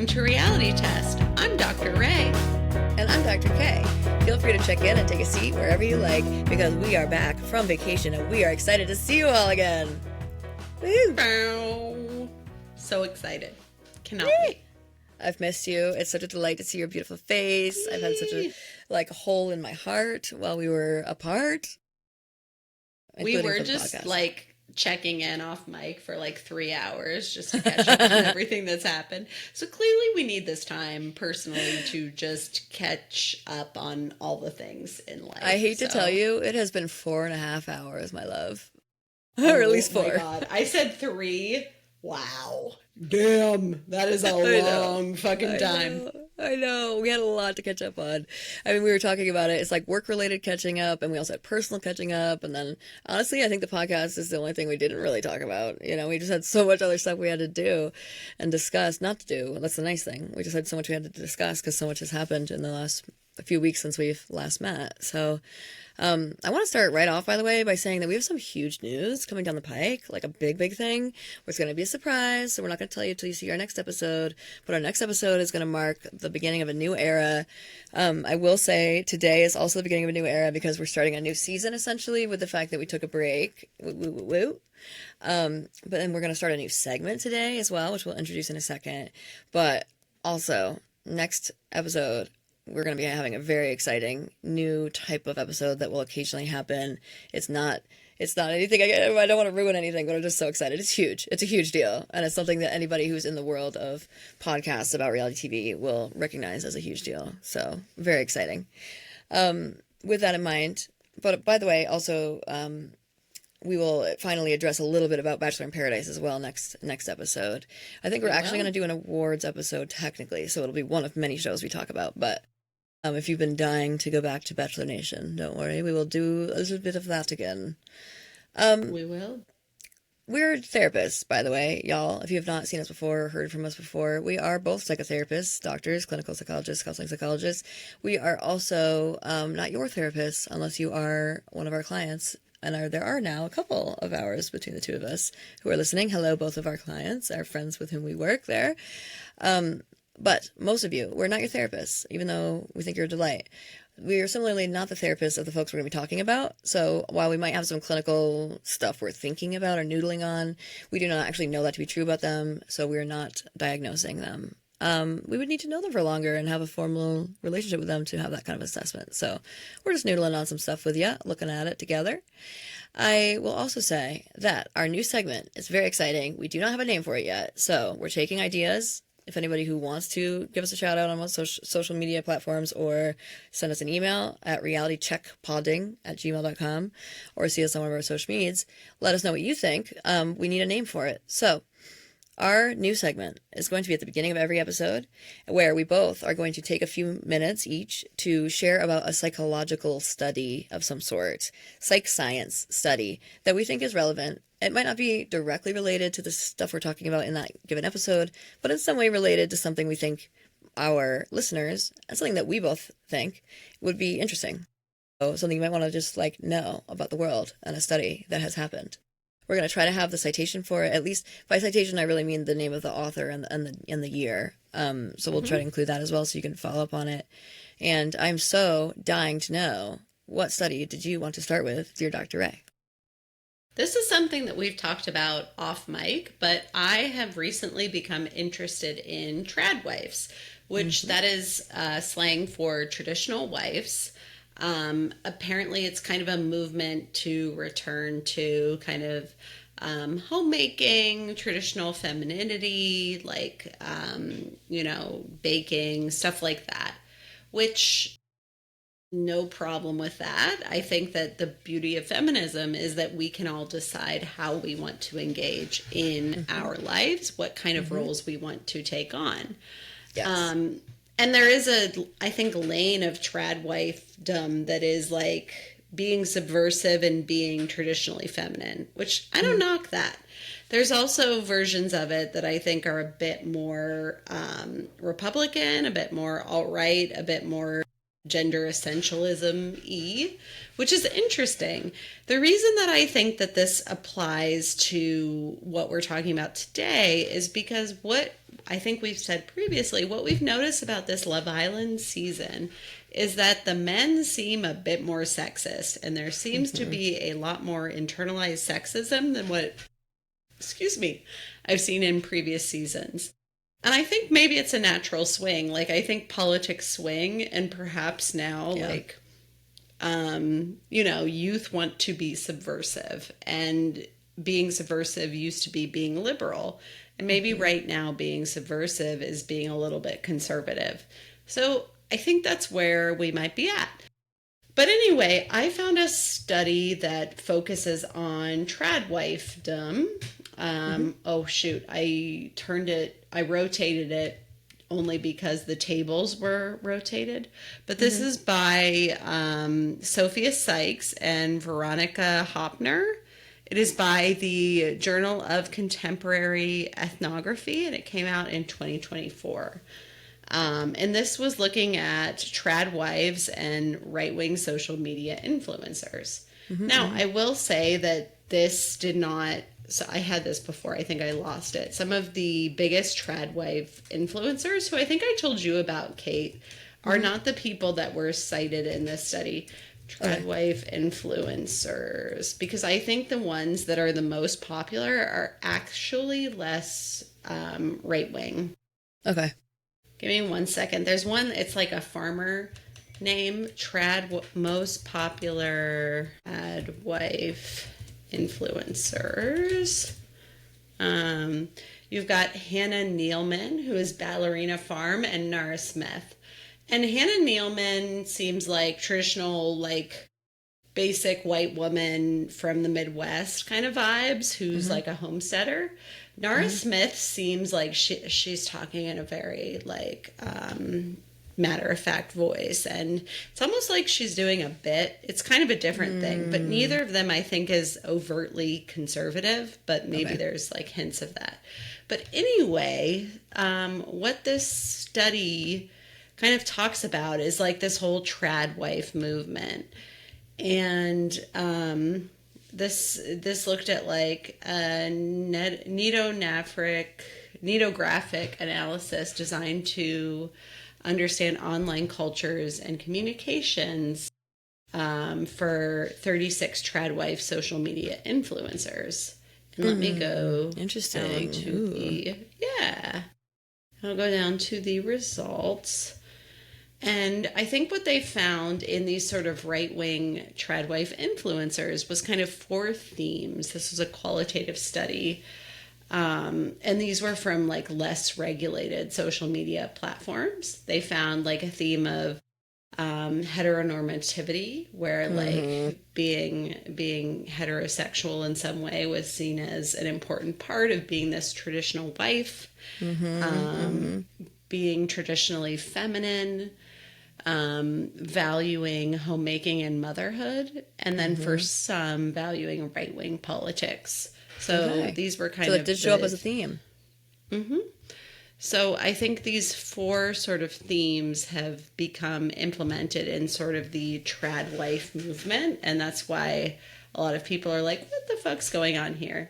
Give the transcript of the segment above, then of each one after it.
Welcome to Reality Test. I'm Dr. Ray. And I'm Dr. Kay. Feel free to check in and take a seat wherever you like, because we are back from vacation and we are excited to see you all again. Woo! So excited. Cannot wait. I've missed you. It's such a delight to see your beautiful face. I've had such a hole in my heart while we were apart. We were just checking in off mic for 3 hours just to catch up on everything that's happened. So clearly we need this time personally to just catch up on all the things in life. I hate to tell you, it has been 4.5 hours, my love. Or at least 4. Oh my God. I said 3. Wow. Damn. That is a long fucking time. I know. We had a lot to catch up on. I mean, we were talking about it. It's like work-related catching up, and we also had personal catching up. And then, honestly, I think the podcast is the only thing we didn't really talk about. You know, we just had so much other stuff we had to do and discuss. Not to do. That's the nice thing. We just had so much we had to discuss because so much has happened in the last few weeks since we've last met. So, I want to start right off, by the way, by saying that we have some huge news coming down the pike, like a big, big thing. It's going to be a surprise, so we're not going to tell you until you see our next episode. But our next episode is going to mark the beginning of a new era. I will say today is also the beginning of a new era because we're starting a new season, essentially, with the fact that we took a break. But then we're going to start a new segment today as well, which we'll introduce in a second. But also, next episode, we're going to be having a very exciting new type of episode that will occasionally happen. It's not anything, I don't want to ruin anything, but I'm just so excited. It's huge. It's a huge deal. And it's something that anybody who's in the world of podcasts about reality TV will recognize as a huge deal. So very exciting. With that in mind, but by the way, also, we will finally address a little bit about Bachelor in Paradise as well next episode. I think we're actually going to do an awards episode technically, so it'll be one of many shows we talk about. But if you've been dying to go back to Bachelor Nation, don't worry, we will do a little bit of that again. We will. We're therapists, by the way, y'all. If you have not seen us before or heard from us before, we are both psychotherapists, doctors, clinical psychologists, counseling psychologists. We are also not your therapists unless you are one of our clients. And there are now a couple of hours between the two of us who are listening. Hello, both of our clients, our friends with whom we work there. But most of you, we're not your therapists, even though we think you're a delight. We are similarly not the therapists of the folks we're going to be talking about. So while we might have some clinical stuff we're thinking about or noodling on, we do not actually know that to be true about them. So we're not diagnosing them. We would need to know them for longer and have a formal relationship with them to have that kind of assessment. So we're just noodling on some stuff with you, looking at it together. I will also say that our new segment is very exciting. We do not have a name for it yet. So we're taking ideas. If anybody who wants to give us a shout out on social media platforms or send us an email at realitycheckpodding@gmail.com or see us on one of our social medias, let us know what you think. We need a name for it. So our new segment is going to be at the beginning of every episode where we both are going to take a few minutes each to share about a psychological study of some sort, psych science study that we think is relevant. It might not be directly related to the stuff we're talking about in that given episode, but in some way related to something we think our listeners, and something that we both think would be interesting. So something you might want to just know about the world and a study that has happened. We're going to try to have the citation for it. At least by citation, I really mean the name of the author and the year. So we'll try to include that as well so you can follow up on it. And I'm so dying to know, what study did you want to start with, dear Dr. Ray? This is something that we've talked about off mic, but I have recently become interested in trad wives, which that is slang for traditional wives. Apparently it's kind of a movement to return to kind of homemaking, traditional femininity, baking, stuff like that, which no problem with that. I think that the beauty of feminism is that we can all decide how we want to engage in our lives, what kind of roles we want to take on. Yes. And there is I think, lane of trad wifedom that is being subversive and being traditionally feminine, which I don't knock that. There's also versions of it that I think are a bit more Republican, a bit more alt-right, a bit more gender essentialism-y, which is interesting. The reason that I think that this applies to what we're talking about today is because what I think we've said previously, what we've noticed about this Love Island season is that the men seem a bit more sexist, and there seems to be a lot more internalized sexism than what, excuse me, I've seen in previous seasons. And I think maybe it's a natural swing. Like, I think politics swing, and perhaps now, like, youth want to be subversive, and being subversive used to be being liberal. And maybe right now being subversive is being a little bit conservative. So I think that's where we might be at. But anyway, I found a study that focuses on trad wifedom. Oh, shoot. I rotated it only because the tables were rotated. But this is by Sophia Sykes and Veronica Hopner. It is by the Journal of Contemporary Ethnography, and it came out in 2024. And this was looking at trad wives and right-wing social media influencers. Now, I will say that this did not... So I had this before. I think I lost it. Some of the biggest trad wife influencers, who I think I told you about, Kate, are not the people that were cited in this study. Trad wife influencers, because I think the ones that are the most popular are actually less right-wing. Okay. Give me 1 second. There's one, it's like a farmer name, most popular trad wife influencers. You've got Hannah Nealman, who is Ballerina Farm, and Nara Smith. And Hannah Nealman seems like traditional, like, basic white woman from the Midwest kind of vibes, who's like a homesteader. Nara Smith seems like she's talking in a very, like, matter-of-fact voice. And it's almost like she's doing a bit. It's kind of a different thing. But neither of them, I think, is overtly conservative. But maybe there's, like, hints of that. But anyway, what this study kind of talks about is, like, this whole trad wife movement. And this looked at, like, a netographic analysis designed to understand online cultures and communications for 36 trad wife social media influencers. And let me go Interesting. down to I'll go down to the results. And I think what they found in these sort of right-wing trad wife influencers was kind of 4 themes. This was a qualitative study. And these were from, like, less regulated social media platforms. They found, like, a theme of heteronormativity, where, like, being heterosexual in some way was seen as an important part of being this traditional wife, being traditionally feminine, valuing homemaking and motherhood, and then for some valuing right-wing politics. So these were kind of... So it did show up as a theme. So I think these 4 sort of themes have become implemented in sort of the trad wife movement, and that's why a lot of people are like, what the fuck's going on here?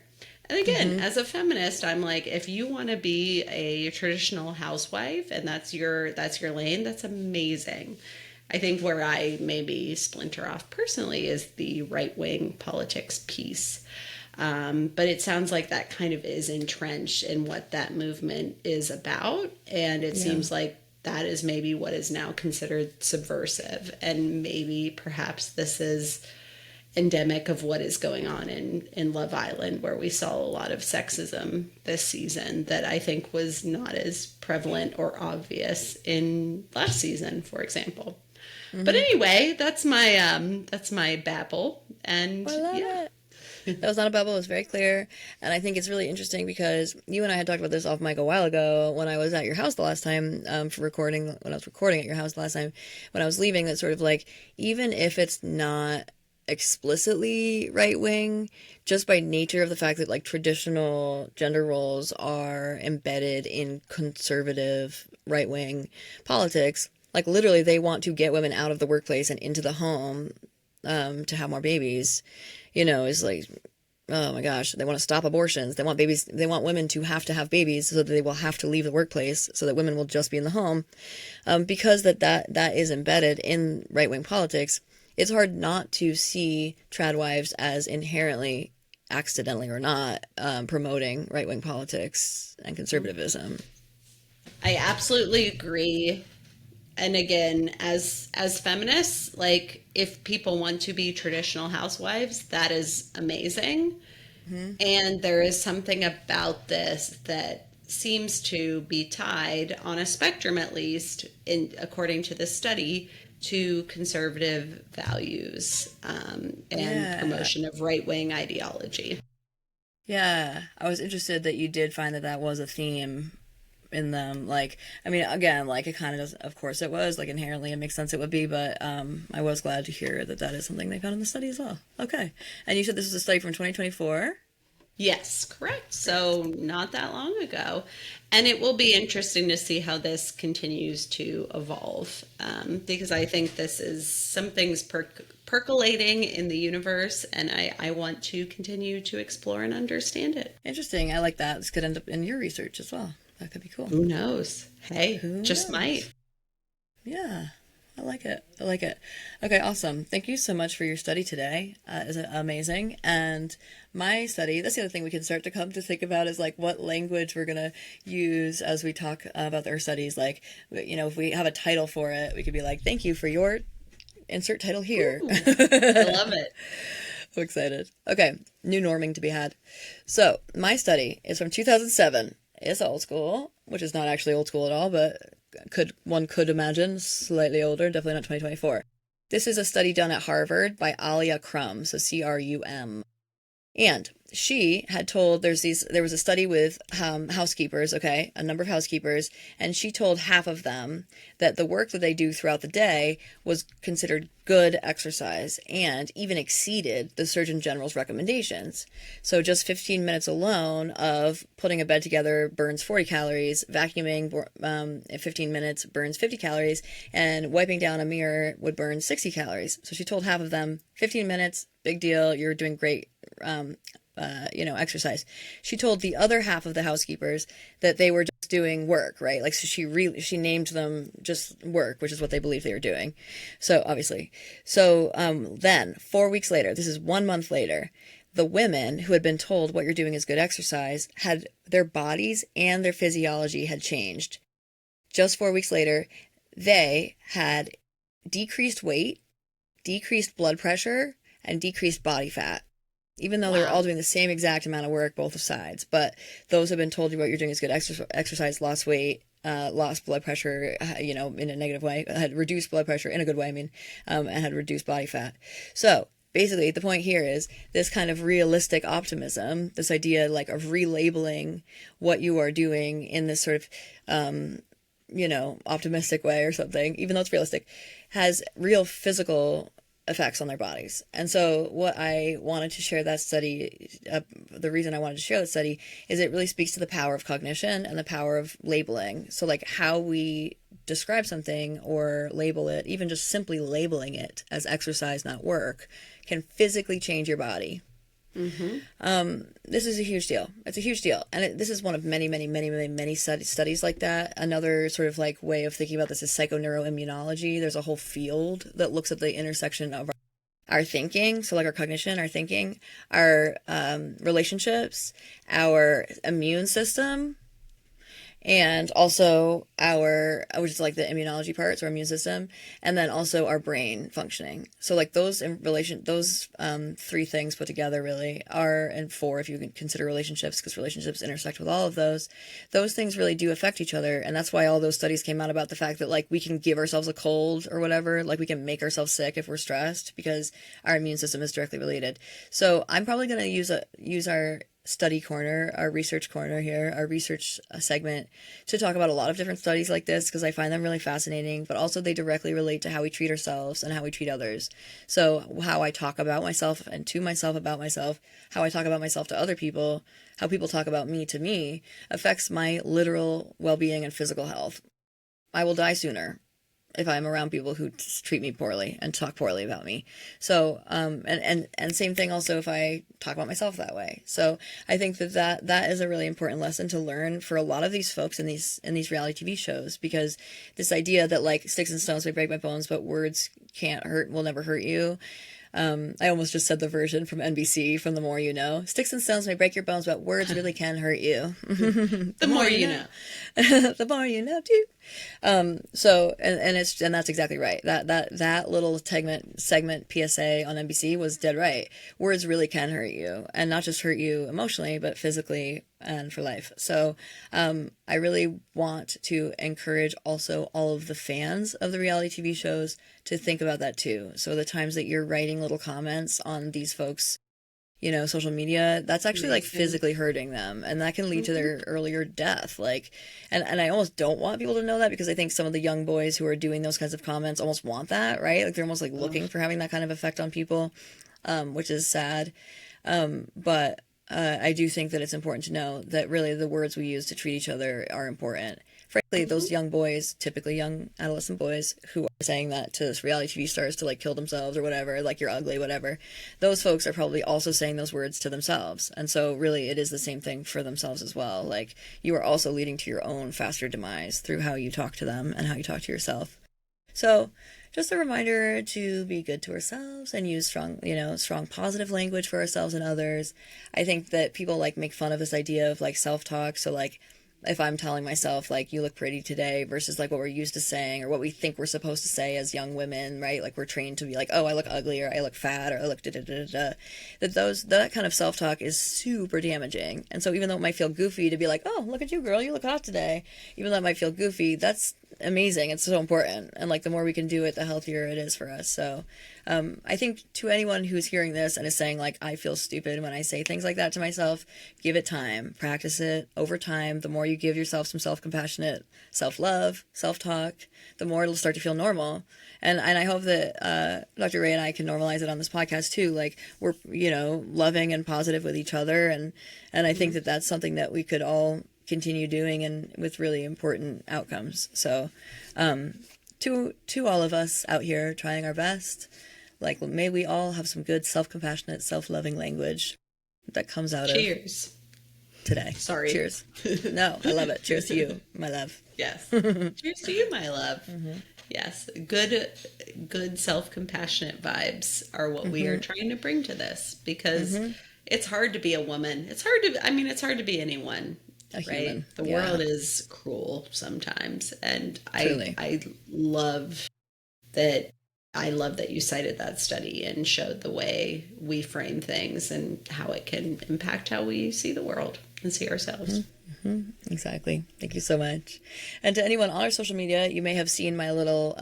And again, as a feminist, I'm like, if you want to be a traditional housewife and that's your lane, that's amazing. I think where I maybe splinter off personally is the right-wing politics piece. But it sounds like that kind of is entrenched in what that movement is about. And it seems like that is maybe what is now considered subversive. And maybe perhaps this is endemic of what is going on in Love Island, where we saw a lot of sexism this season that I think was not as prevalent or obvious in last season, for example. But anyway, that's my babble. And I love it. That was not a babble. It was very clear. And I think it's really interesting because you and I had talked about this off mic a while ago when I was at your house the last time for recording, when I was recording at your house the last time, when I was leaving, that sort of like, even if it's not explicitly right-wing, just by nature of the fact that, like, traditional gender roles are embedded in conservative right-wing politics, like, literally they want to get women out of the workplace and into the home to have more babies, you know, is like oh my gosh, they want to stop abortions. They want babies. They want women to have babies so that they will have to leave the workplace so that women will just be in the home. Because that is embedded in right-wing politics, it's hard not to see trad wives as inherently, accidentally or not, promoting right-wing politics and conservatism. I absolutely agree. And again, as feminists, like if people want to be traditional housewives, that is amazing. Mm-hmm. And there is something about this that seems to be tied on a spectrum, at least in according to this study, to conservative values and promotion of right-wing ideology. Yeah, I was interested that you did find that was a theme in them. Like, I mean, again, like it kind of does, of course it was, like inherently it makes sense it would be, but I was glad to hear that is something they found in the study as well. Okay. And you said this was a study from 2024? Yes, correct. So not that long ago. And it will be interesting to see how this continues to evolve because I think this is something's percolating in the universe and I want to continue to explore and understand it. Interesting. I like that. This could end up in your research as well. That could be cool. Who knows? Hey, Who just knows? might. Yeah. I like it. I like it. Okay, awesome. Thank you so much for your study today. It's amazing. And my study, that's the other thing we can start to come to think about is like what language we're going to use as we talk about our studies. Like, you know, if we have a title for it, we could be like, thank you for your insert title here. Ooh, I love it. I'm excited. Okay, new norming to be had. So, my study is from 2007. It's old school, which is not actually old school at all, but one could imagine slightly older, definitely not 2024. This is a study done at Harvard by Alia Crum, so C-R-U-M. And she had told there was a study with housekeepers, okay, a number of housekeepers, and she told half of them that the work that they do throughout the day was considered good exercise and even exceeded the Surgeon General's recommendations. So just 15 minutes alone of putting a bed together burns 40 calories, vacuuming in 15 minutes burns 50 calories, and wiping down a mirror would burn 60 calories. So she told half of them, 15 minutes, big deal, you're doing great. Exercise. She told the other half of the housekeepers that they were just doing work, right? Like, so she named them just work, which is what they believed they were doing. So obviously, then 4 weeks later, this is 1 month later, the women who had been told what you're doing is good exercise had their bodies and their physiology had changed. Just 4 weeks later, they had decreased weight, decreased blood pressure, and decreased body fat. Even though they're all doing the same exact amount of work, both sides. But those have been told you what you're doing is good exercise, lost weight, lost blood pressure, in a negative way, had reduced blood pressure in a good way, and had reduced body fat. So basically, the point here is this kind of realistic optimism, this idea like of relabeling what you are doing in this sort of, optimistic way or something, even though it's realistic, has real physical effects on their bodies. And so what I wanted to share that study, the reason I wanted to share that study is it really speaks to the power of cognition and the power of labeling. So like how we describe something or label it, even just simply labeling it as exercise, not work, can physically change your body. Mm-hmm. This is a huge deal. It's a huge deal. And this is one of many, many, many, many, many studies like that. Another sort of like way of thinking about this is psychoneuroimmunology. There's a whole field that looks at the intersection of our thinking. So like our cognition, our thinking, our relationships, our immune system, and also which is like the immunology part, so our immune system, and then also our brain functioning. So like those three things put together really are, and four if you can consider relationships, because relationships intersect with all of those things really do affect each other. And that's why all those studies came out about the fact that like we can give ourselves a cold or whatever, like we can make ourselves sick if we're stressed because our immune system is directly related. So I'm probably going to use our study corner, our research corner here, our research segment, to talk about a lot of different studies like this because I find them really fascinating, but also they directly relate to how we treat ourselves and how we treat others. So how I talk about myself and to myself about myself, how I talk about myself to other people, how people talk about me to me, affects my literal well-being and physical health. I will die sooner if I'm around people who treat me poorly and talk poorly about me. So, and same thing also if I talk about myself that way. So I think that is a really important lesson to learn for a lot of these folks in these reality TV shows, because this idea that like sticks and stones may break my bones, but words will never hurt you. I almost just said the version from NBC from The More You Know. Sticks and stones may break your bones, but words really can hurt you. The more you know. The more you know too. So and that's exactly right. That little segment PSA on NBC was dead right. Words really can hurt you, and not just hurt you emotionally, but physically and for life. So I really want to encourage also all of the fans of the reality TV shows to think about that too. So the times that you're writing little comments on these folks, social media, that's actually like physically hurting them, and that can lead to their earlier death. Like, and I almost don't want people to know that, because I think some of the young boys who are doing those kinds of comments almost want that, right? Like they're almost like looking for having that kind of effect on people, which is sad. But I do think that it's important to know that really the words we use to treat each other are important. Frankly, those young boys, typically young adolescent boys, who are saying that to reality TV stars to like kill themselves or whatever, like you're ugly, whatever, those folks are probably also saying those words to themselves. And so really it is the same thing for themselves as well. Like you are also leading to your own faster demise through how you talk to them and how you talk to yourself. So just a reminder to be good to ourselves and use strong positive language for ourselves and others. I think that people like make fun of this idea of like self-talk. So like if I'm telling myself like you look pretty today versus like what we're used to saying or what we think we're supposed to say as young women, right? Like we're trained to be like, oh, I look ugly, or I look fat, or I look da-da-da-da-da. That kind of self-talk is super damaging. And so even though it might feel goofy to be like, oh, look at you, girl, you look hot today, even though it might feel goofy, that's amazing. It's so important. And like the more we can do it, the healthier it is for us. So I think to anyone who's hearing this and is saying like, I feel stupid when I say things like that to myself, give it time, practice it over time. The more you give yourself some self-compassionate self-love, self-talk, the more it'll start to feel normal. And I hope that Dr. Ray and I can normalize it on this podcast too. Like we're, loving and positive with each other. And I think that that's something that we could all continue doing, and with really important outcomes. So to all of us out here trying our best, like may we all have some good self-compassionate, self-loving language that comes out Cheers. Of today. Sorry. Cheers. No, I love it. Cheers to you, my love. Yes. Cheers to you, my love. Mm-hmm. Yes. Good self-compassionate vibes are what we are trying to bring to this, because it's hard to be a woman. It's hard to be anyone. Right? The world is cruel sometimes. And I love that you cited that study and showed the way we frame things and how it can impact how we see the world and see ourselves. Exactly. Thank you so much. And to anyone on our social media, you may have seen my little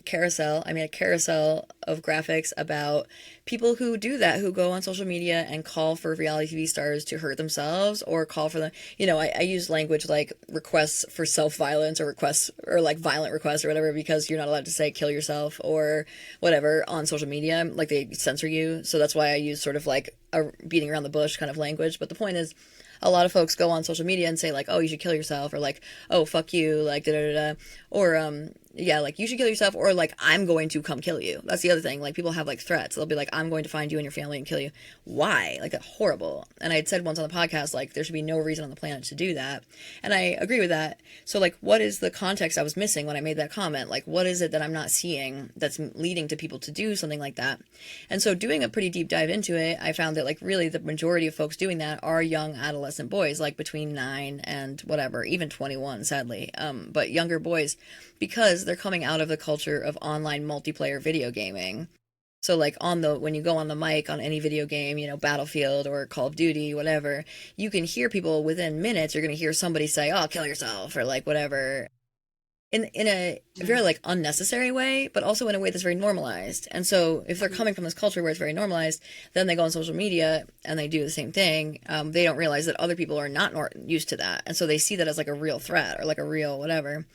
carousel. I made a carousel of graphics about people who do that, who go on social media and call for reality TV stars to hurt themselves, or call for them. I use language like requests for self-violence, or requests, or like violent requests or whatever, because you're not allowed to say kill yourself or whatever on social media. Like they censor you. So that's why I use sort of like a beating around the bush kind of language. But the point is, a lot of folks go on social media and say like, oh, you should kill yourself, or like, oh, fuck you, like da da da, or yeah, like you should kill yourself, or like I'm going to come kill you. That's the other thing. Like people have like threats. They'll be like, I'm going to find you and your family and kill you. Why? Like that's horrible. And I had said once on the podcast, like there should be no reason on the planet to do that. And I agree with that. So like, what is the context I was missing when I made that comment? Like, what is it that I'm not seeing that's leading to people to do something like that? And so doing a pretty deep dive into it, I found that like really the majority of folks doing that are young adolescent boys, like between 9 and whatever, even 21, sadly. But younger boys, because they're coming out of the culture of online multiplayer video gaming. So like when you go on the mic on any video game, Battlefield or Call of Duty, whatever, you can hear people within minutes, you're going to hear somebody say, oh, kill yourself, or like whatever, in a very like unnecessary way, but also in a way that's very normalized. And so if they're coming from this culture where it's very normalized, then they go on social media and they do the same thing. They don't realize that other people are not used to that. And so they see that as like a real threat or like a real whatever.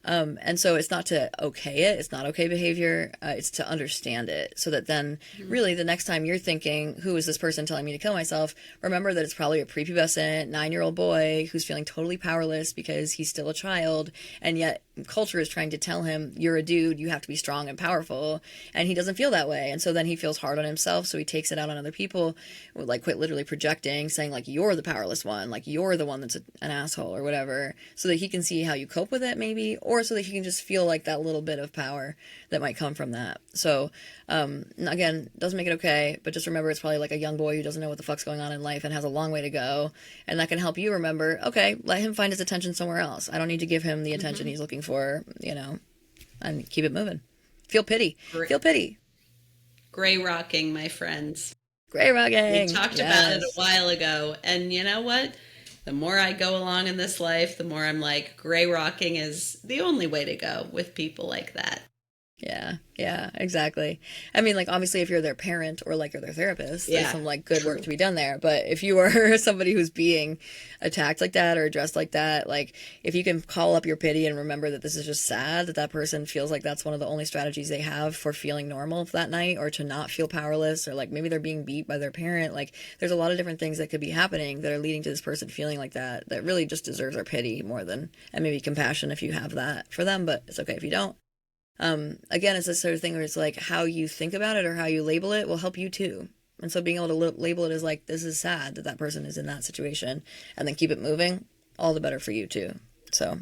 And so it's not to okay it. It's not okay behavior. It's to understand it, so that then really the next time you're thinking, who is this person telling me to kill myself? Remember that it's probably a prepubescent 9-year-old boy who's feeling totally powerless because he's still a child, and yet culture is trying to tell him, you're a dude, you have to be strong and powerful, and he doesn't feel that way, and so then he feels hard on himself, so he takes it out on other people, like quit literally projecting, saying like, you're the powerless one, like you're the one that's an asshole or whatever, so that he can see how you cope with it maybe, or so that he can just feel like that little bit of power that might come from that. So again, doesn't make it okay, but just remember it's probably like a young boy who doesn't know what the fuck's going on in life and has a long way to go, and that can help you remember, okay, let him find his attention somewhere else. I don't need to give him the attention he's looking for, and keep it moving. Feel pity. Feel pity. Gray rocking, my friends. Gray rocking. We talked about it a while ago, and you know what? The more I go along in this life, the more I'm like, gray rocking is the only way to go with people like that. Yeah, exactly. I mean, like, obviously, if you're their parent or, like, you're their therapist, there's some, like, good work to be done there. But if you are somebody who's being attacked like that or addressed like that, like, if you can call up your pity and remember that this is just sad, that person feels like that's one of the only strategies they have for feeling normal that night, or to not feel powerless, or, like, maybe they're being beat by their parent. Like, there's a lot of different things that could be happening that are leading to this person feeling like that really just deserves our pity more than, and maybe compassion if you have that for them, but it's okay if you don't. Again, it's this sort of thing where it's like how you think about it or how you label it will help you too. And so being able to label it as like, this is sad that person is in that situation, and then keep it moving, all the better for you too. So,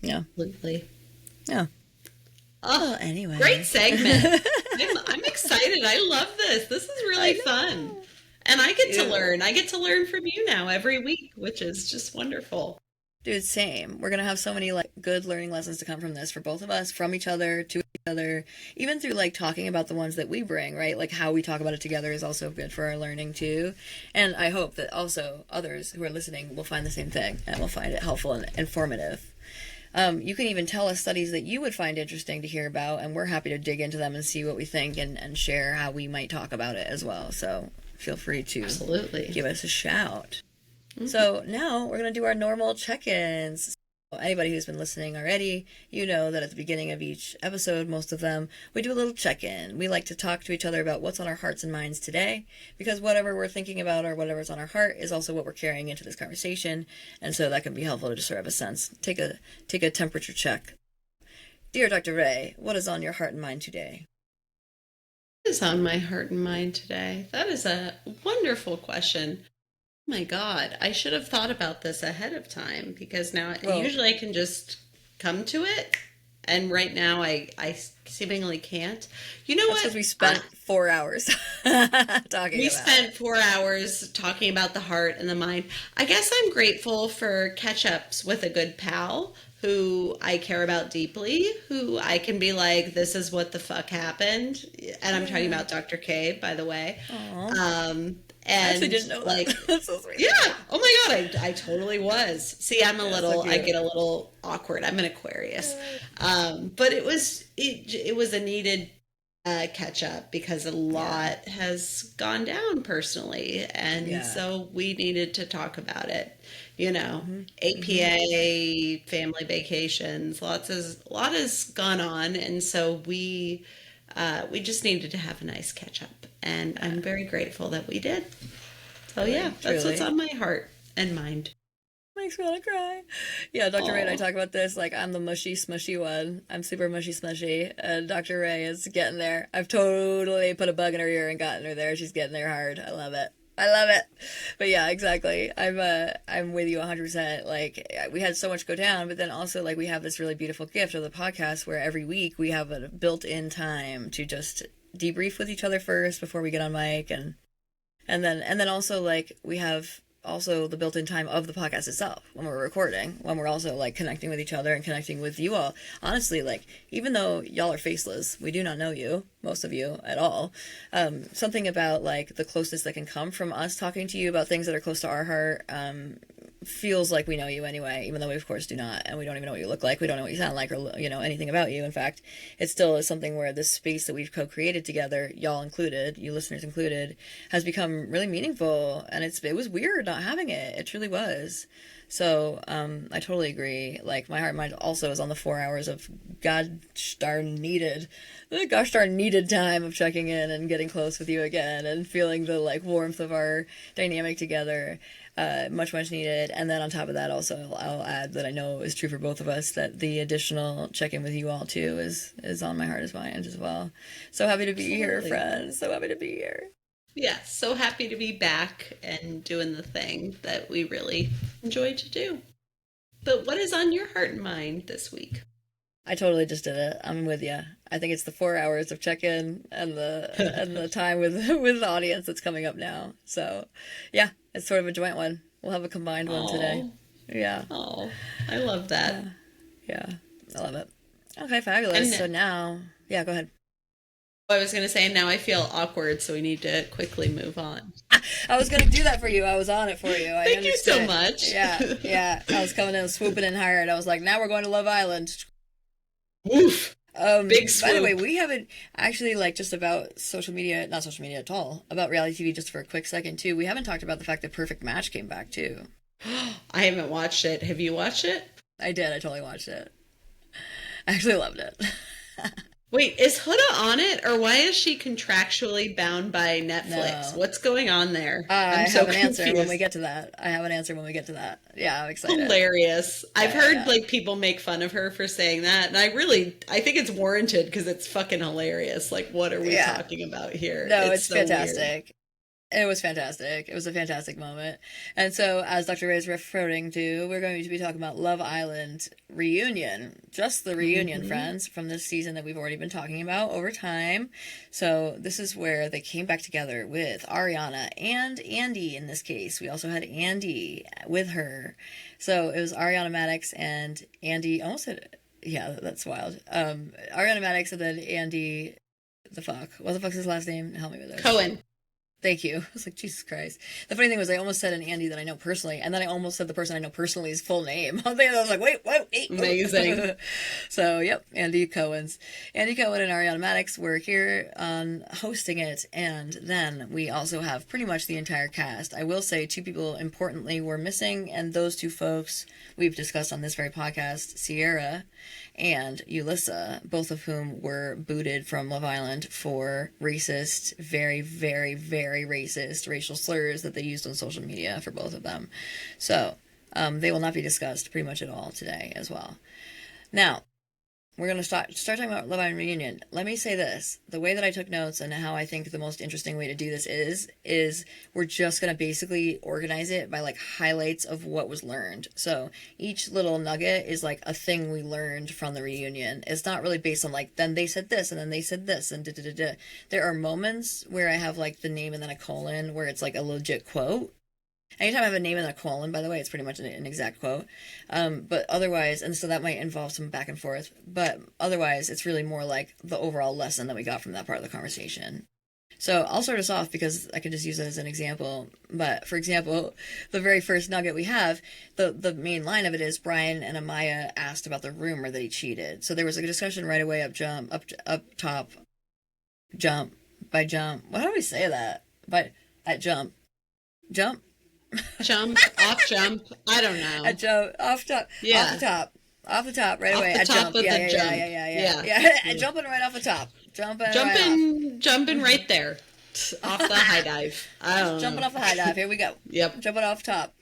yeah. Absolutely. Yeah. Oh, well, anyway. Great segment. I'm excited. I love this. This is really fun. And I get to learn. I get to learn from you now every week, which is just wonderful. Dude, same. We're going to have so many like good learning lessons to come from this for both of us, from each other, to each other, even through like talking about the ones that we bring, right? Like how we talk about it together is also good for our learning too. And I hope that also others who are listening will find the same thing and will find it helpful and informative. You can even tell us studies that you would find interesting to hear about, and we're happy to dig into them and see what we think and share how we might talk about it as well. So feel free to give us a shout. So now we're going to do our normal check-ins. Anybody who's been listening already, you know that at the beginning of each episode, most of them, we do a little check-in. We like to talk to each other about what's on our hearts and minds today, because whatever we're thinking about or whatever's on our heart is also what we're carrying into this conversation, and so that can be helpful to just sort of have a sense. Take a temperature check. Dear Dr. Ray, what is on your heart and mind today? What is on my heart and mind today? That is a wonderful question. My God, I should have thought about this ahead of time, because now usually I can just come to it, and right now I seemingly can't. You know what? Because we spent 4 hours talking. We spent 4 hours talking about the heart and the mind. I guess I'm grateful for catch-ups with a good pal who I care about deeply, who I can be like, this is what the fuck happened. And I'm talking about Dr. Kay, by the way. Aww. And I actually didn't know that. That's so sweet. Yeah. Oh my God. I totally was. See, I'm I get a little awkward. I'm an Aquarius. But it was a needed catch up, because a lot has gone down personally. And so we needed to talk about it. APA, family vacations, a lot has gone on. And so we just needed to have a nice catch up. And I'm very grateful that we did. So yeah, that's what's on my heart and mind. Makes me want to cry. Yeah, Dr. Ray and I talk about this, like I'm the mushy, smushy one. I'm super mushy, smushy. And Dr. Ray is getting there. I've totally put a bug in her ear and gotten her there. She's getting there hard. I love it. But yeah, exactly. I'm with you 100%. Like, we had so much go down, but then also like we have this really beautiful gift of the podcast where every week we have a built-in time to just debrief with each other first before we get on mic, and then also like we have also the built-in time of the podcast itself when we're recording, when we're also like connecting with each other and connecting with you all. Honestly, like even though y'all are faceless, we do not know you, most of you, at all. Something about like the closeness that can come from us talking to you about things that are close to our heart feels like we know you anyway, even though we of course do not, and we don't even know what you look like, we don't know what you sound like, or anything about you. In fact, it still is something where this space that we've co-created together, y'all included, you listeners included, has become really meaningful, and it was weird not having it. It truly was. So I totally agree. Like my heart and mind also is on the 4 hours of gosh darn needed time of checking in and getting close with you again and feeling the like warmth of our dynamic together. Much, much needed. And then on top of that, also, I'll add that I know is true for both of us that the additional check-in with you all, too, is on my heart as mind as well. So happy to be here, friends. So happy to be here. Yeah, so happy to be back and doing the thing that we really enjoy to do. But what is on your heart and mind this week? I totally just did it. I'm with you. I think it's the 4 hours of check-in and the time with the audience that's coming up now. So, yeah, it's sort of a joint one. We'll have a combined one today. Yeah. Oh, I love that. Yeah, I love it. Okay, fabulous. So now, yeah, go ahead. I was going to say, now I feel awkward, so we need to quickly move on. I was going to do that for you. I was on it for you. Thank you so much. Yeah. I was coming in, swooping in hard. I was like, now we're going to Love Island. Woof. Big swoop. By the way, we haven't actually, like, just about social media, not social media at all, about reality TV just for a quick second, too. We haven't talked about the fact that Perfect Match came back, too. I haven't watched it. Have you watched it? I did. I totally watched it. I actually loved it. Wait, is Huda on it, or why is she contractually bound by Netflix? No. What's going on there? I have an answer when we get to that. Yeah, I'm excited. Hilarious. I've heard like people make fun of her for saying that, and I think it's warranted because it's fucking hilarious. Like, what are we talking about here? No, it's so fantastic. Weird. It was fantastic. It was a fantastic moment. And so, as Dr. Ray is referring to, we're going to be talking about Love Island reunion. Just the reunion, friends, from this season that we've already been talking about over time. So, this is where they came back together with Ariana and Andy in this case. We also had Andy with her. So, it was Ariana Madix and Andy, almost said, yeah, that's wild. Ariana Madix and then Andy, what the fuck's his last name? Help me with this. Cohen. Thank you. I was like, Jesus Christ. The funny thing was I almost said an Andy that I know personally, and then I almost said the person I know personally's full name. I was like, wait. Amazing. So, yep, Andy Cohen and Ariana Madix were here hosting it, and then we also have pretty much the entire cast. I will say two people importantly were missing, and those two folks we've discussed on this very podcast, Sierra and Yulissa, both of whom were booted from Love Island for racist, very, very, very racist racial slurs that they used on social media for both of them. So, they will not be discussed pretty much at all today as well. Now, we're going to start talking about Love Island reunion. Let me say this. The way that I took notes and how I think the most interesting way to do this is we're just going to basically organize it by like highlights of what was learned. So each little nugget is like a thing we learned from the reunion. It's not really based on like, then they said this and then they said this and da-da-da-da. There are moments where I have like the name and then a colon where it's like a legit quote. Anytime I have a name and a colon, by the way, it's pretty much an exact quote. But otherwise, and so that might involve some back and forth, but otherwise, it's really more like the overall lesson that we got from that part of the conversation. So I'll start us off because I can just use it as an example. But for example, the very first nugget we have, the main line of it is Brian and Amaya asked about the rumor that he cheated. So there was a discussion right away up top. What do we say that? Jump. Jump, off jump. I don't know. At jump, off top. Yeah. Off the top, right away. At jump. Yeah. Jumping right off the top. Jumping right there. Off the high dive. Jumping off the high dive. Here we go. Yep. Jumping off top.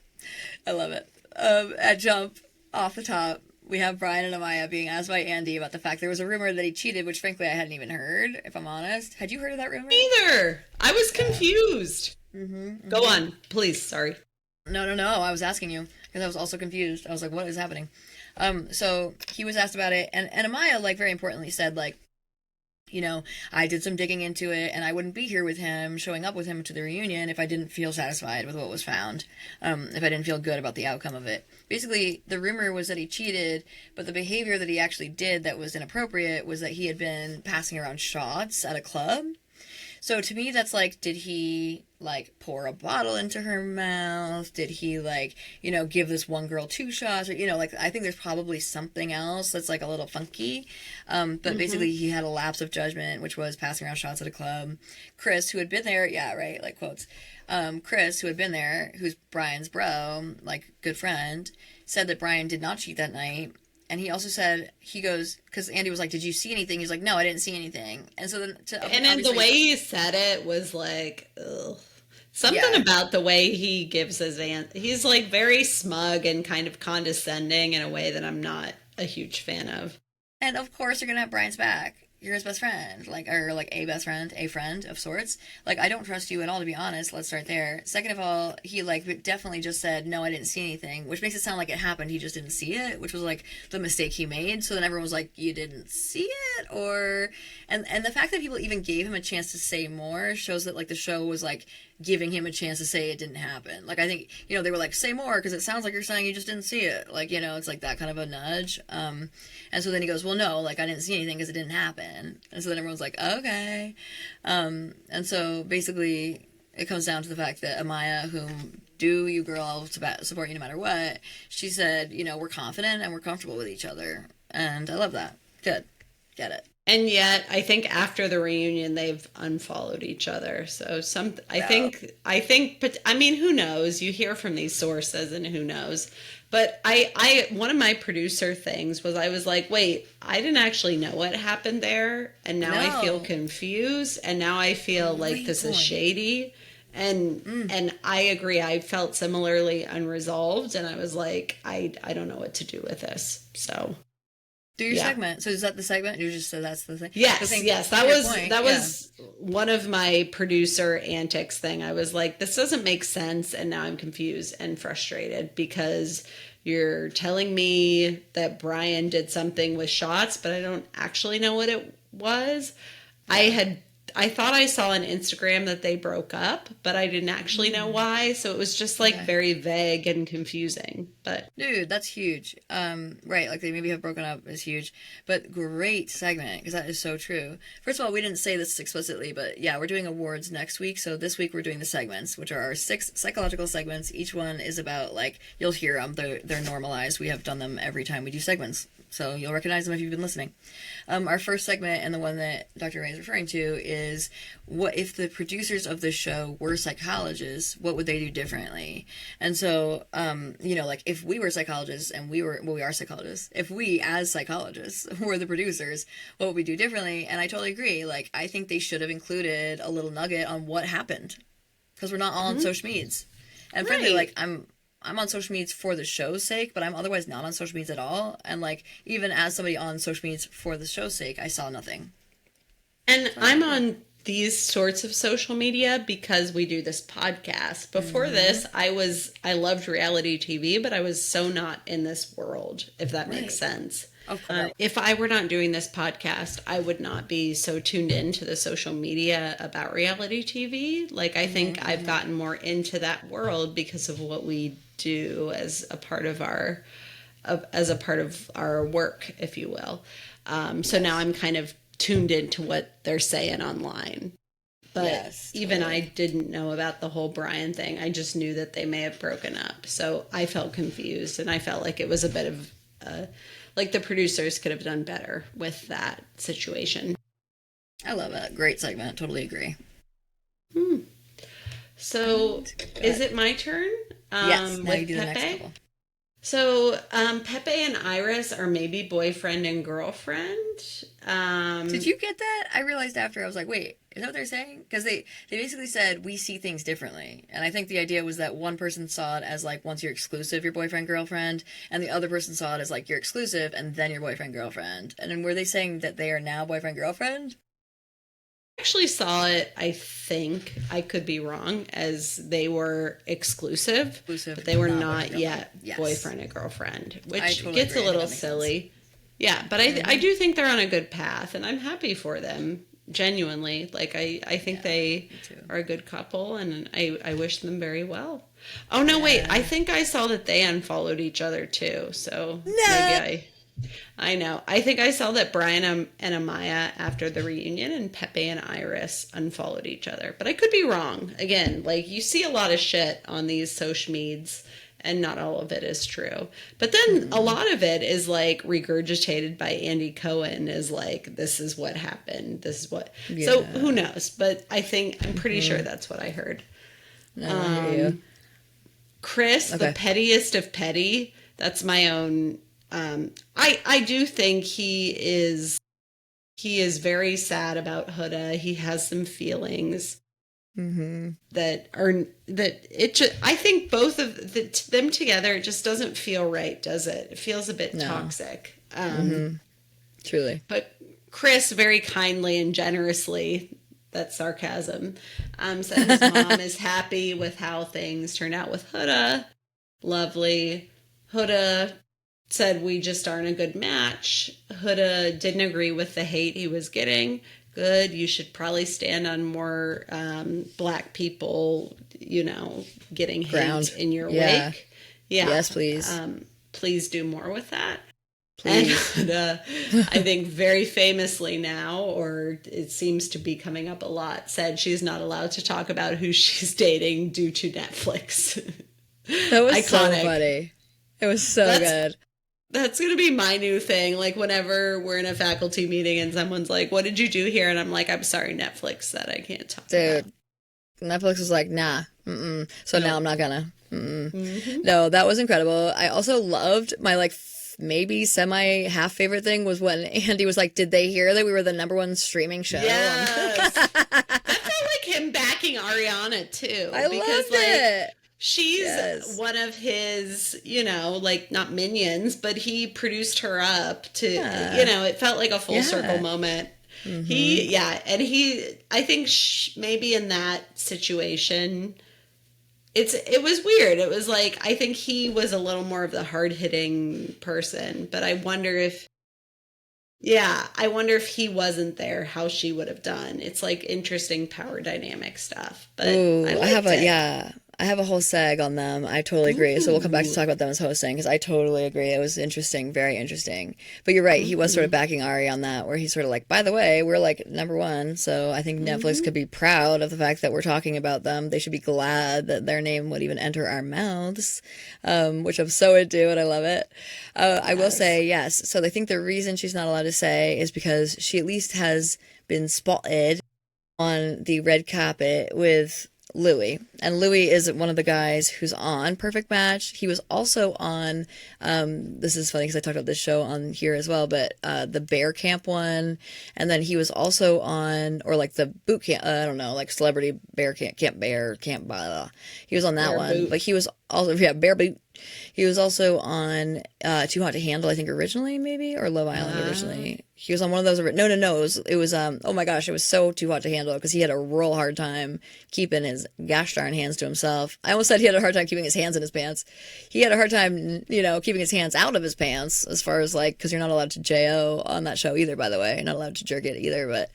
I love it. At jump, off the top, we have Brian and Amaya being asked by Andy about the fact there was a rumor that he cheated, which frankly I hadn't even heard, if I'm honest. Had you heard of that rumor? Neither. I was confused. Go on, please. Sorry. No. I was asking you because I was also confused. I was like, what is happening? So he was asked about it, and Amaya, like, very importantly said, like, you know, I did some digging into it, and I wouldn't be here with him, showing up with him to the reunion if I didn't feel satisfied with what was found, if I didn't feel good about the outcome of it. Basically, the rumor was that he cheated, but the behavior that he actually did that was inappropriate was that he had been passing around shots at a club. So to me, that's like, did he, like, pour a bottle into her mouth? Did he, like, you know, give this one girl 2 shots? Or, you know, like, I think there's probably something else that's, like, a little funky. But basically, he had a lapse of judgment, which was passing around shots at a club. Chris, who had been there, yeah, right, like, quotes. Chris, who had been there, who's Brian's bro, like, good friend, said that Brian did not cheat that night. And he also said, he goes, because Andy was like, did you see anything? He's like, no, I didn't see anything. And so then, and then the way he said it was like, ugh. Something Yeah. about the way he gives his he's like very smug and kind of condescending in a way that I'm not a huge fan of. And of course, you're gonna have Brian's back. You're his best friend, like, or like a best friend, a friend of sorts. Like, I don't trust you at all, to be honest. Let's start there. Second of all, he like definitely just said, "No, I didn't see anything," which makes it sound like it happened. He just didn't see it, which was like the mistake he made. So then everyone was like, "You didn't see it," or and the fact that people even gave him a chance to say more shows that like the show was like giving him a chance to say it didn't happen. Like, I think, they were like, say more because it sounds like you're saying you just didn't see it. Like, it's like that kind of a nudge. And so then he goes, well, no, like, I didn't see anything because it didn't happen. And so then everyone's like, okay. And so basically it comes down to the fact that Amaya, whom do you girl support you no matter what, she said, we're confident and we're comfortable with each other. And I love that. Good. Get it. And yet, I think after the reunion, they've unfollowed each other. So I think, but I mean, who knows? You hear from these sources, and who knows? But one of my producer things was I was like, wait, I didn't actually know what happened there, and now I feel confused, and now I feel like this is shady. And I agree. I felt similarly unresolved, and I was like, I don't know what to do with this. So. Do your segment. So is that the segment? You just said that's the thing. Yes, yes. That was one of my producer antics thing. I was like, this doesn't make sense, and now I'm confused and frustrated because you're telling me that Brian did something with shots, but I don't actually know what it was. I thought I saw on Instagram that they broke up, but I didn't actually know why. So it was just like very vague and confusing. But dude, that's huge. Right, like they maybe have broken up is huge, but great segment because that is so true. First of all, we didn't say this explicitly, but yeah, we're doing awards next week. So this week we're doing the segments, which are our 6 psychological segments. Each one is about like you'll hear them. They're normalized. We have done them every time we do segments. So you'll recognize them if you've been listening. Our first segment, and the one that Dr. Ray is referring to, is what if the producers of the show were psychologists, what would they do differently? And so, like if we were psychologists and we are psychologists, if we as psychologists were the producers, what would we do differently? And I totally agree. Like, I think they should have included a little nugget on what happened because we're not all on social medias. And frankly, like I'm on social medias for the show's sake, but I'm otherwise not on social medias at all. And like, even as somebody on social medias for the show's sake, I saw nothing. And I'm on these sorts of social media because we do this podcast. Before this, I loved reality TV, but I was so not in this world, if that makes sense. Of course. If I were not doing this podcast, I would not be so tuned into the social media about reality TV. Like, I think I've gotten more into that world because of what we do as a part of our work, if you will. So now I'm kind of tuned into what they're saying online. But even I didn't know about the whole Brian thing. I just knew that they may have broken up. So I felt confused, and I felt like it was a bit of like the producers could have done better with that situation. I love it. Great segment. Totally agree. So is it my turn? Yes, now with you do the Pepe? next couple. So Pepe and Iris are maybe boyfriend and girlfriend. Did you get that? I realized after, I was like, wait, is that what they're saying? Because they basically said, we see things differently. And I think the idea was that one person saw it as like, once you're exclusive, your boyfriend, girlfriend. And the other person saw it as like, you're exclusive and then your boyfriend, girlfriend. And then were they saying that they are now boyfriend, girlfriend? Actually saw it, I think, I could be wrong, as they were exclusive, but they were not yet boyfriend and girlfriend, which totally gets a little silly. Yeah, but I do think they're on a good path, and I'm happy for them, genuinely. Like, I think they are a good couple, and I wish them very well. Oh, no, wait, I think I saw that they unfollowed each other, too, so maybe I know. I think I saw that Brian and Amaya, after the reunion, and Pepe and Iris unfollowed each other. But I could be wrong. Again, like, you see a lot of shit on these social medias, and not all of it is true. But then a lot of it is, like, regurgitated by Andy Cohen as, like, this is what happened. This is what... Yeah. So, who knows? But I'm pretty sure that's what I heard. Chris, the pettiest of petty, that's my own... I do think he is very sad about Huda. He has some feelings. that are that it just, I think both of them together, it just doesn't feel right, does it? It feels a bit toxic. Truly. But Chris very kindly and generously, that's sarcasm, said his mom is happy with how things turned out with Huda. Lovely. Huda said we just aren't a good match. Huda didn't agree with the hate he was getting. Good. You should probably stand on more black people, getting hate in your wake. Yeah. Yes, please. Please do more with that. Please. And I think very famously now, or it seems to be coming up a lot, said she's not allowed to talk about who she's dating due to Netflix. That was so funny. It was so good. That's going to be my new thing. Like, whenever we're in a faculty meeting and someone's like, what did you do here? And I'm like, I'm sorry, Netflix said I can't talk about. Dude, Netflix was like, nah. So now I'm not gonna. No, that was incredible. I also loved my, maybe semi-half favorite thing was when Andy was like, did they hear that we were the #1 streaming show? Yes. That felt like him backing Ariana, too. I loved it. She's one of his, not minions, but he produced her up to, it felt like a full circle moment. I think maybe in that situation, it was weird. It was like, I think he was a little more of the hard-hitting person, but I wonder if he wasn't there, how she would have done. It's like interesting power dynamic stuff, but I have a whole seg on them. I totally agree. So we'll come back to talk about them as hosting, because I totally agree. It was interesting, very interesting. But you're right. He was sort of backing Ari on that, where he's sort of like, by the way, we're like #1. So I think Netflix could be proud of the fact that we're talking about them. They should be glad that their name would even enter our mouths, which I'm so into, and I love it. I will say, yes. So I think the reason she's not allowed to say is because she at least has been spotted on the red carpet with Louis. And Louis is one of the guys who's on Perfect Match. He was also on, this is funny because I talked about this show on here as well, but the Bear Camp one. And then he was also on, or like the boot camp, I don't know, like Celebrity Bear Camp, blah, blah. He was on that Bear one. Boot. But he was also, Bear Boot. He was also on Too Hot to Handle, I think originally, maybe, or Love Island originally. He was on one of those. No. It was oh my gosh, it was so Too Hot to Handle because he had a real hard time keeping his gosh darn hands to himself. I almost said he had a hard time keeping his hands in his pants. He had a hard time, keeping his hands out of his pants, as far as because you're not allowed to JO on that show either, by the way. You're not allowed to jerk it either, but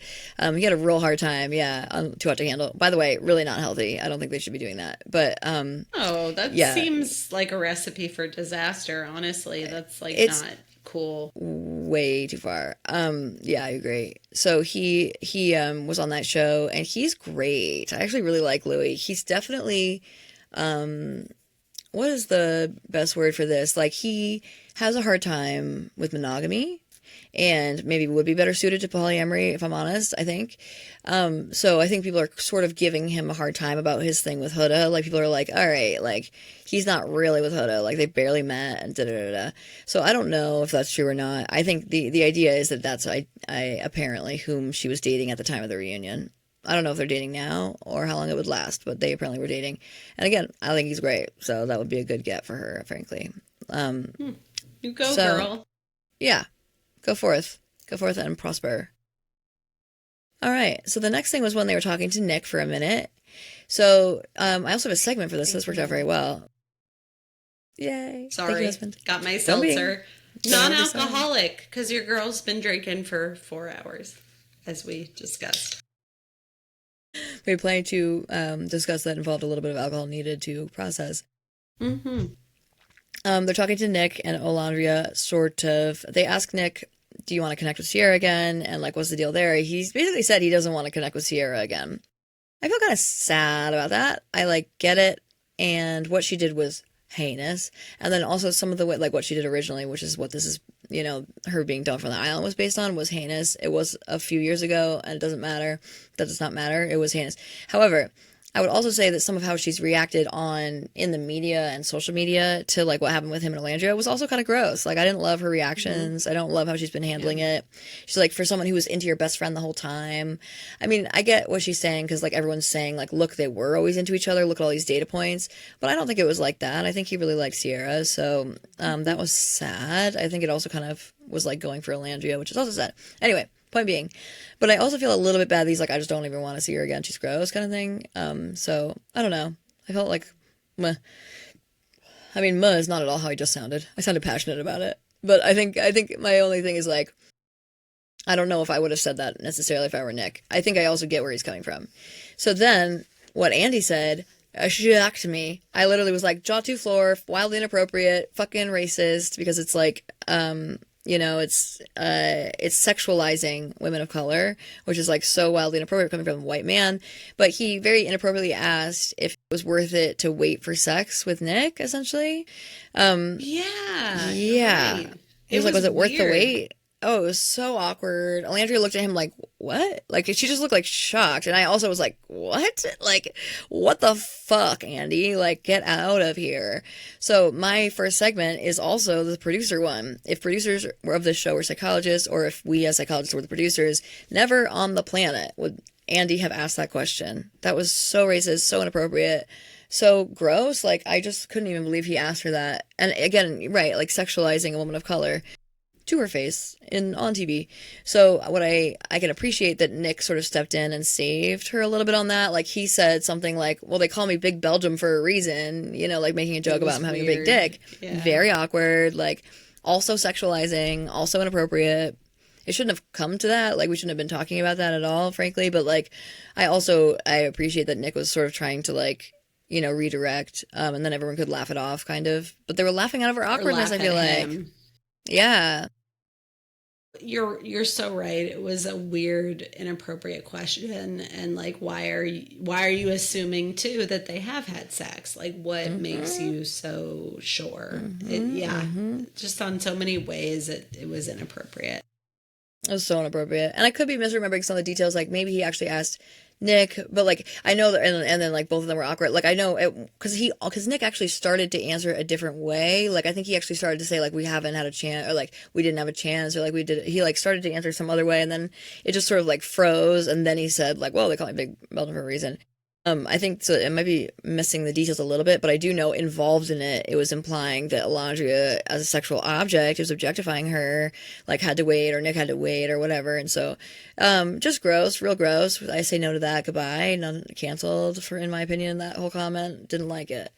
he had a real hard time, on Too Hot to Handle. By the way, really not healthy. I don't think they should be doing that. But that seems like a recipe for disaster, honestly. That's not cool. Way too far. I agree. So he was on that show and he's great. I actually really like Louis. He's definitely what is the best word for this? Like, he has a hard time with monogamy and maybe would be better suited to polyamory, if I'm honest, I think. So I think people are sort of giving him a hard time about his thing with Huda. Like, people are like, all right, like, he's not really with Huda. Like, they barely met and da-da-da-da. So I don't know if that's true or not. I think the idea is that that's apparently whom she was dating at the time of the reunion. I don't know if they're dating now or how long it would last, but they apparently were dating. And again, I think he's great. So that would be a good get for her, frankly. You go, girl. Yeah. Go forth and prosper. All right. So the next thing was when they were talking to Nick for a minute. So I also have a segment for this. So this worked out very well. Yay. Sorry. Got my seltzer. Non-alcoholic, because your girl's been drinking for 4 hours, as we discussed. We were planning to discuss that involved a little bit of alcohol needed to process. Mm-hmm. They're talking to Nick and Olandria, sort of. They ask Nick, do you want to connect with Sierra again? And, what's the deal there? He's basically said he doesn't want to connect with Sierra again. I feel kind of sad about that. I, get it. And what she did was heinous. And then also some of the, what she did originally, which is what this is, her being dumped from the island was based on, was heinous. It was a few years ago, and it doesn't matter. That does not matter. It was heinous. However, I would also say that some of how she's reacted in the media and social media to like what happened with him and Alandria was also kind of gross. Like I didn't love her reactions. I don't love how she's been handling it. She's like, for someone who was into your best friend the whole time. I mean, I get what she's saying because like everyone's saying like, look, they were always into each other. Look at all these data points. But I don't think it was like that. I think he really liked Sierra. So that was sad. I think it also kind of was like going for Alandria, which is also sad. Anyway. Point being, but I also feel a little bit bad that he's like, I just don't even want to see her again. She's gross kind of thing. So I don't know. I felt like, meh. I mean, meh is not at all how I just sounded. I sounded passionate about it. But I think my only thing is like, I don't know if I would have said that necessarily if I were Nick. I think I also get where he's coming from. So then what Andy said shocked me. I literally was like, jaw to floor, wildly inappropriate, fucking racist, because it's like, it's sexualizing women of color, which is like so wildly inappropriate coming from a white man. But he very inappropriately asked if it was worth it to wait for sex with Nick, essentially. Yeah. Right. He was like, was it worth the wait? Oh, it was so awkward. Alandria looked at him like, what? Like, she just looked like shocked. And I also was like, what? Like, what the fuck, Andy? Like, get out of here. So my first segment is also the producer one. If producers of this show were psychologists, or if we as psychologists were the producers, never on the planet would Andy have asked that question. That was so racist, so inappropriate, so gross. Like, I just couldn't even believe he asked her that. And again, right, like sexualizing a woman of color to her face on TV. So what I can appreciate that Nick sort of stepped in and saved her a little bit on that. Like he said something like, well, they call me Big Belgium for a reason, like making a joke about him having a big dick. Yeah. Very awkward, like also sexualizing, also inappropriate. It shouldn't have come to that. Like we shouldn't have been talking about that at all, frankly. But like, I appreciate that Nick was sort of trying to like, redirect, and then everyone could laugh it off kind of, but they were laughing out of her awkwardness, I feel like. Yeah. You're so right. It was a weird, inappropriate question, and like, why are you assuming too that they have had sex? Like, what makes you so sure? Just on so many ways, it was inappropriate. It was so inappropriate, and I could be misremembering some of the details. Like maybe he actually asked Nick, but like I know that, and then like both of them were awkward. Like I know it because Nick actually started to answer a different way. Like I think he actually started to say like we haven't had a chance, or like we didn't have a chance, or like we did. He like started to answer some other way, and then it just sort of like froze, and then he said like, well, they call me Big Belgium for a reason. I think so. It might be missing the details a little bit, but I do know involved in it was implying that Alandria, as a sexual object, was objectifying her, like had to wait, or Nick had to wait, or whatever. And so, just gross, real gross. I say no to that. Goodbye. None canceled in my opinion. That whole comment, didn't like it.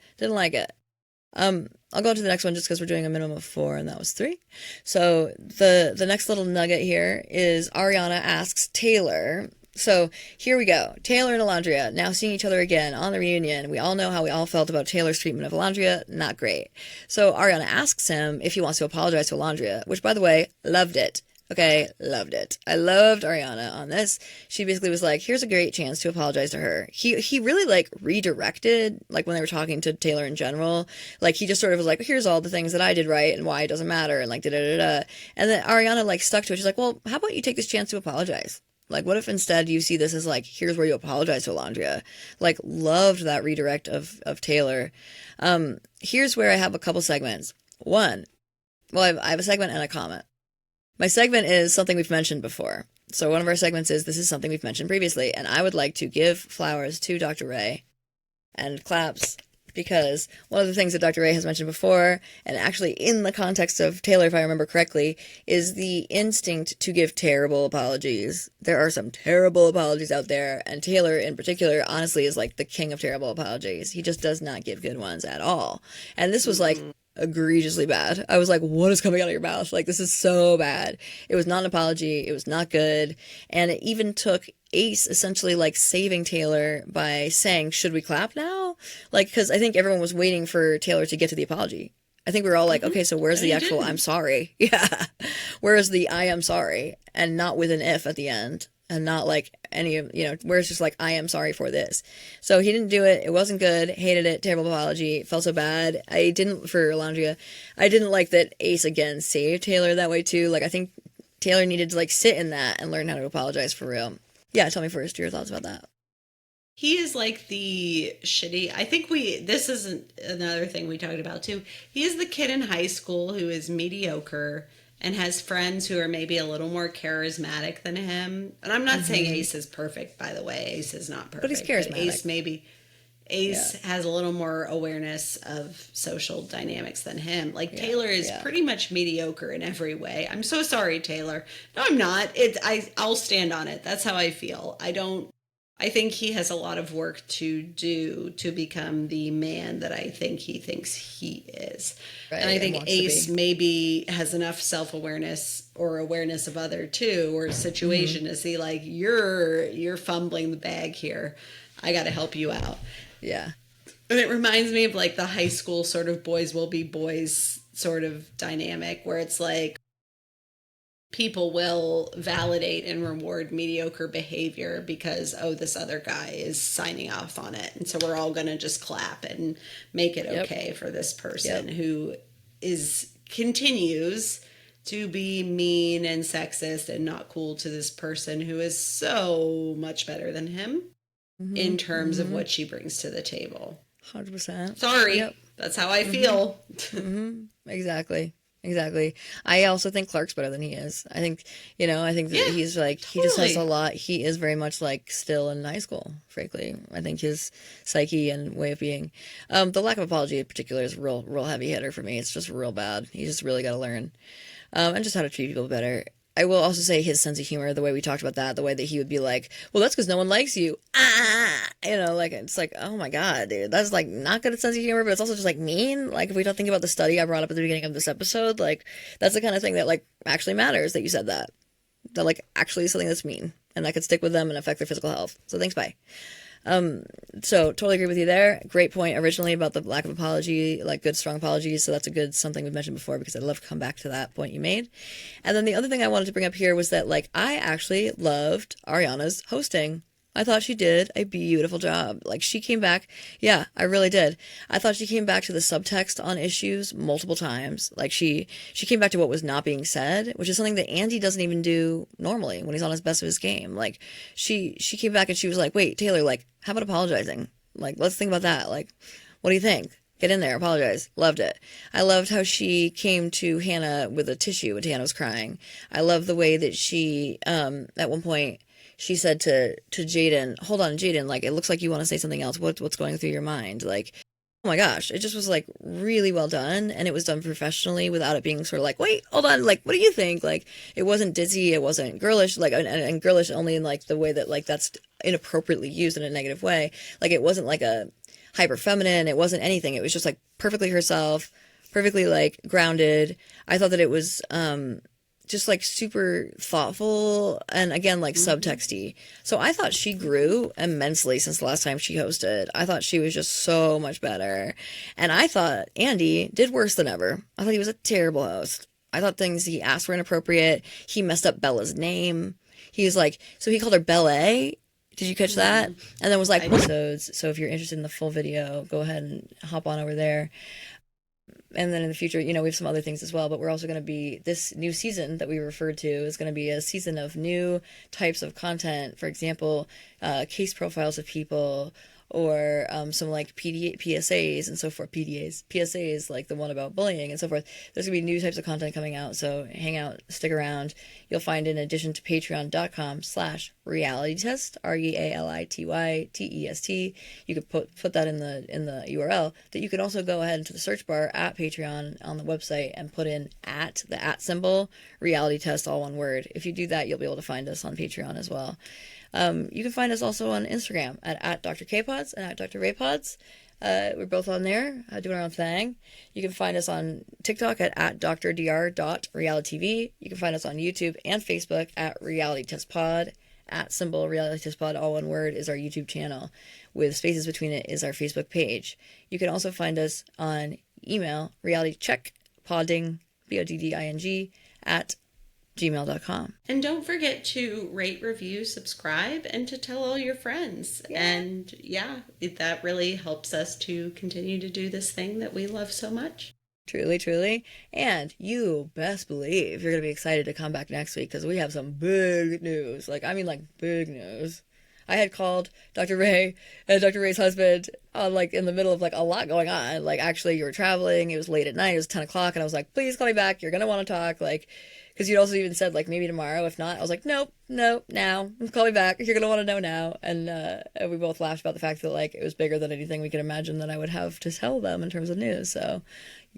I'll go to the next one just because we're doing a minimum of 4, and that was 3. So the next little nugget here is Ariana asks Taylor. So here we go. Taylor and Alandria now seeing each other again on the reunion. We all know how we all felt about Taylor's treatment of Alandria. Not great. So Ariana asks him if he wants to apologize to Alandria, which, by the way, loved it. Okay, loved it. I loved Ariana on this. She basically was like, here's a great chance to apologize to her. He really like redirected, like when they were talking to Taylor in general, like he just sort of was like, here's all the things that I did right and why it doesn't matter, and like da-da-da-da. And then Ariana like stuck to it. She's like, well, how about you take this chance to apologize? Like, what if instead you see this as like, here's where you apologize to Alandria? Like, loved that redirect of Taylor. Here's where I have a couple segments. One, well, I have a segment and a comment. My segment is something we've mentioned before. So one of our segments is, this is something we've mentioned previously, and I would like to give flowers to Dr. Ray and claps, because one of the things that Dr. Ray has mentioned before, and actually in the context of Taylor, if I remember correctly, is the instinct to give terrible apologies. There are some terrible apologies out there, and Taylor in particular, honestly, is like the king of terrible apologies. He just does not give good ones at all. And this was like egregiously bad. I was like, what is coming out of your mouth? Like, this is so bad. It was not an apology. It was not good. And it even took Ace essentially like saving Taylor by saying, should we clap now? Like, because I think everyone was waiting for Taylor to get to the apology. I think we were all like, okay, so where's the actual I'm sorry? Yeah. Where's the I am sorry? And not with an if at the end. And not like any of, where it's just like, I am sorry for this. So he didn't do it. It wasn't good. Hated it. Terrible apology. Felt so bad. For Alandria, I didn't like that Ace again saved Taylor that way too. Like, I think Taylor needed to like sit in that and learn how to apologize for real. Yeah, tell me first your thoughts about that. He is like the shitty. I think this isn't another thing we talked about too. He is the kid in high school who is mediocre and has friends who are maybe a little more charismatic than him. And I'm not saying Ace is perfect, by the way. Ace is not perfect. But he's charismatic. Ace has a little more awareness of social dynamics than him. Like Taylor is pretty much mediocre in every way. I'm so sorry, Taylor. No, I'm not. I'll stand on it. That's how I feel. I think he has a lot of work to do to become the man that I think he thinks he is. Right, and I think Ace maybe has enough self-awareness or awareness of other too, or situation to see like, you're fumbling the bag here. I got to help you out. Yeah. And it reminds me of like the high school sort of boys will be boys sort of dynamic where it's like, people will validate and reward mediocre behavior because, oh, this other guy is signing off on it. And so we're all going to just clap and make it okay for this person who continues to be mean and sexist and not cool to this person who is so much better than him in terms of what she brings to the table. 100%. Sorry. That's how I feel. Exactly. I also think Clark's better than he is. I think that he's like, he just has a lot. He is very much like still in high school, frankly. I think his psyche and way of being. The lack of apology in particular is real heavy hitter for me. It's just real bad. He just really got to learn. And just how to treat people better. I will also say his sense of humor, the way we talked about that, the way that he would be like, well, that's because no one likes you. Like, it's like, oh my God, dude, that's like not good at sense of humor, but it's also just like mean. Like, if we don't think about the study I brought up at the beginning of this episode, like, that's the kind of thing that like actually matters that you said that like actually is something that's mean and that could stick with them and affect their physical health. So thanks, bye. So totally agree with you there. Great point originally about the lack of apology, like good, strong apologies. So that's a good something we've mentioned before because I'd love to come back to that point you made. And then the other thing I wanted to bring up here was that like I actually loved Ariana's hosting. I thought she did a beautiful job. Like she came back. Yeah, I really did. I thought she came back to the subtext on issues multiple times. Like she came back to what was not being said, which is something that Andy doesn't even do normally when he's on his best of his game. Like she came back and she was like, wait, Taylor, like, how about apologizing? Like, let's think about that. Like, what do you think? Get in there, apologize. Loved it. I loved how she came to Hannah with a tissue when Hannah was crying. I love the way that she, at one point, she said to Jaden, hold on, Jaden, like, it looks like you want to say something else. What's going through your mind? Like, oh my gosh, it just was like really well done. And it was done professionally without it being sort of like, wait, hold on. Like, what do you think? Like, it wasn't ditzy. It wasn't girlish, like, and girlish only in like the way that like that's inappropriately used in a negative way. Like, it wasn't like a hyper feminine. It wasn't anything. It was just like perfectly herself, perfectly like grounded. I thought that it was, just like super thoughtful and again like subtexty. So I thought she grew immensely since the last time she hosted. I thought she was just so much better. And I thought Andy did worse than ever. I thought he was a terrible host. I thought things he asked were inappropriate. He messed up Bella's name. He was like, so he called her Bella. Did you catch that? And then was like episodes. So if you're interested in the full video, go ahead and hop on over there. And then in the future, we have some other things as well, but we're also going to be, this new season that we referred to is going to be a season of new types of content. For example, case profiles of people or some like PSAs and so forth, PSAs, like the one about bullying and so forth. There's going to be new types of content coming out, so hang out, stick around. You'll find in addition to patreon.com/realitytest, REALITYTEST, you could put that in the URL, that you could also go ahead into the search bar at Patreon on the website and put in the @ symbol, reality test, all one word. If you do that, you'll be able to find us on Patreon as well. You can find us also on Instagram at Dr. K Pods and at Dr. Ray Pods. We're both on there doing our own thing. You can find us on TikTok at drdr.realitytv. You can find us on YouTube and Facebook at Reality Test Pod. @ symbol Reality Test Pod, all one word, is our YouTube channel. With spaces between it is our Facebook page. You can also find us on email, realitycheckpodding, PODDING, at gmail.com. And don't forget to rate, review, subscribe, and to tell all your friends. Yeah. And that really helps us to continue to do this thing that we love so much. Truly, truly. And you best believe you're going to be excited to come back next week because we have some big news. Like big news. I had called Dr. Ray and Dr. Ray's husband, like in the middle of like a lot going on. Like actually you were traveling, it was late at night, it was 10 o'clock, and I was like, please call me back, you're gonna want to talk, like, because you'd also even said like maybe tomorrow, if not. I was like, nope, now, call me back, you're gonna want to know now. And we both laughed about the fact that like it was bigger than anything we could imagine that I would have to tell them in terms of news. So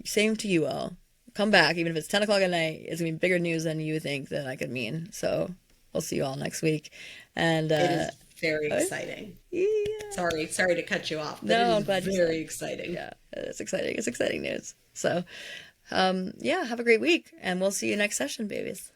same to you all, come back, even if it's 10 o'clock at night, it's gonna be bigger news than you think that I could mean. So we'll see you all next week. And it is very exciting. Yeah. Sorry to cut you off. But No, it is I'm glad very exciting. Yeah, it's exciting. It's exciting news. So, yeah, have a great week, and we'll see you next session, babies.